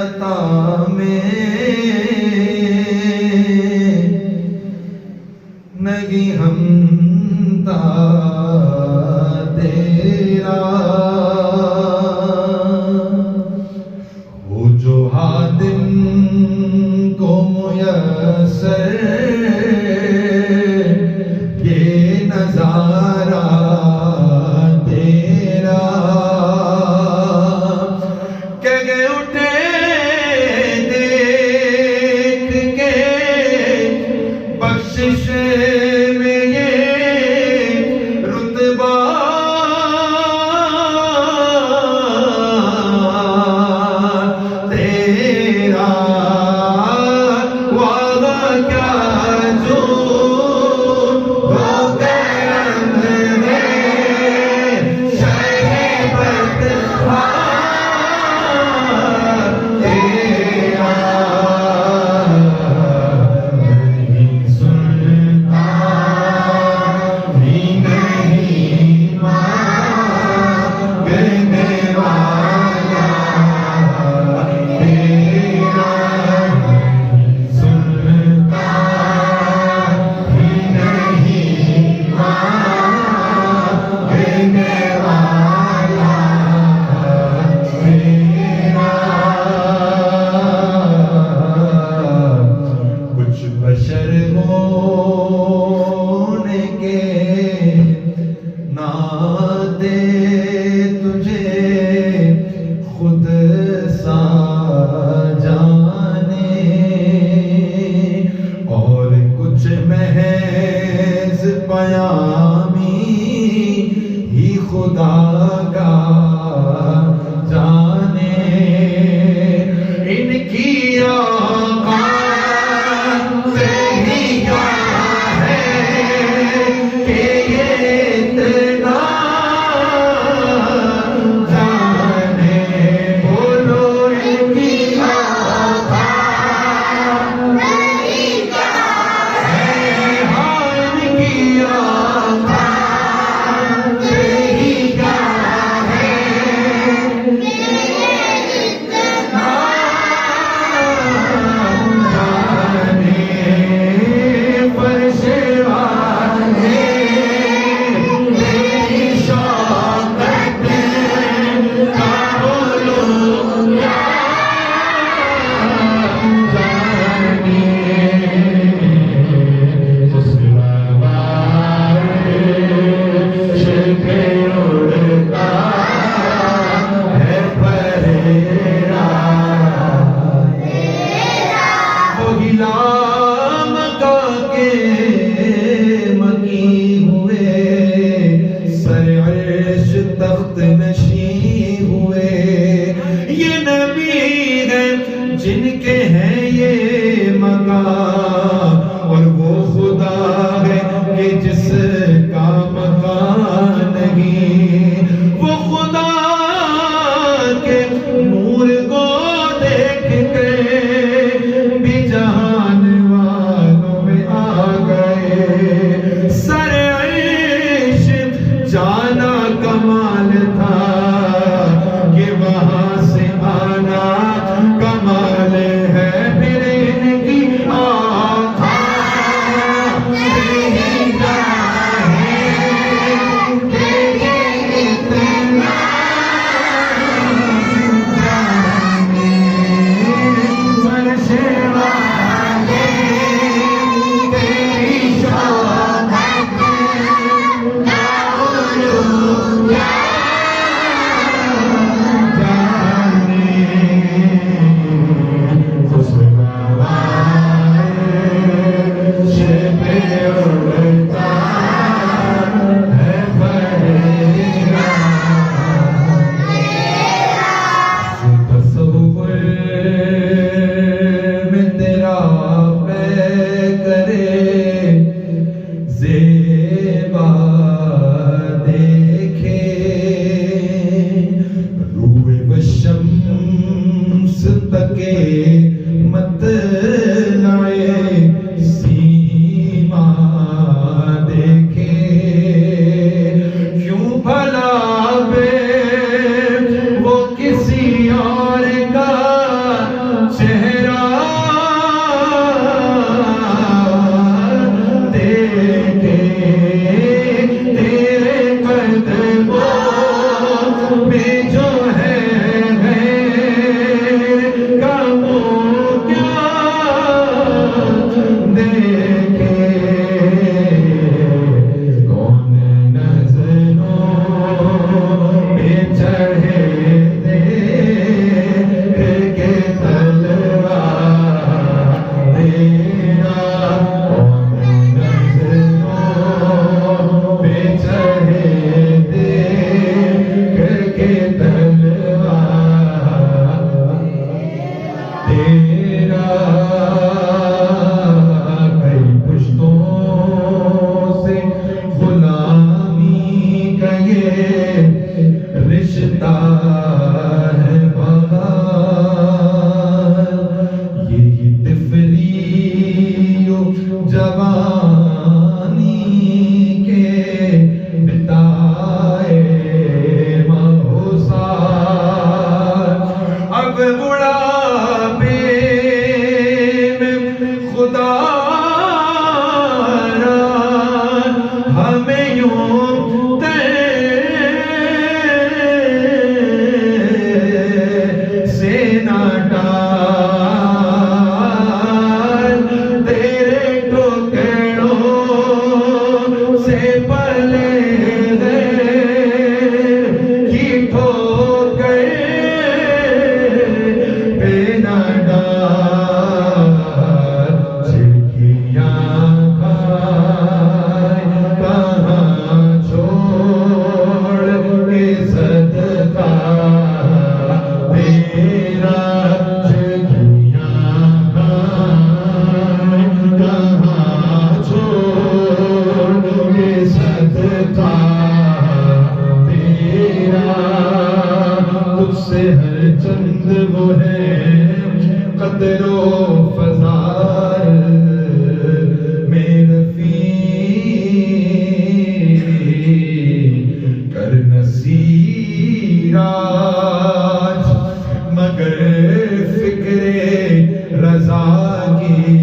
अता में नगी हमता तेरा हो जो हादिम को मुयस्सर ये नजारा तेरा कह उठे देख के बख्शिश में ये रुतबा तेरा वादा क्या जो बशर होने के नाते तुझे खुद सा जाने और कुछ महज पयामी ही खुदा का जाने इनकी तख्त नशी हुए ये नबी है जिनके हैं ये मकाम और वो खुदा है कि जिसका मकान नहीं वो खुदा के नूर को देख के भी जहान वालों में आ गए सर अर्श जाना कमाल था कि वहां से आना कमाल है फिर इनकी आँखों देखे तुझसे हर चंद वो है कदरो फजाल में रफी कर नसीराज मगर फिक्रे रजा की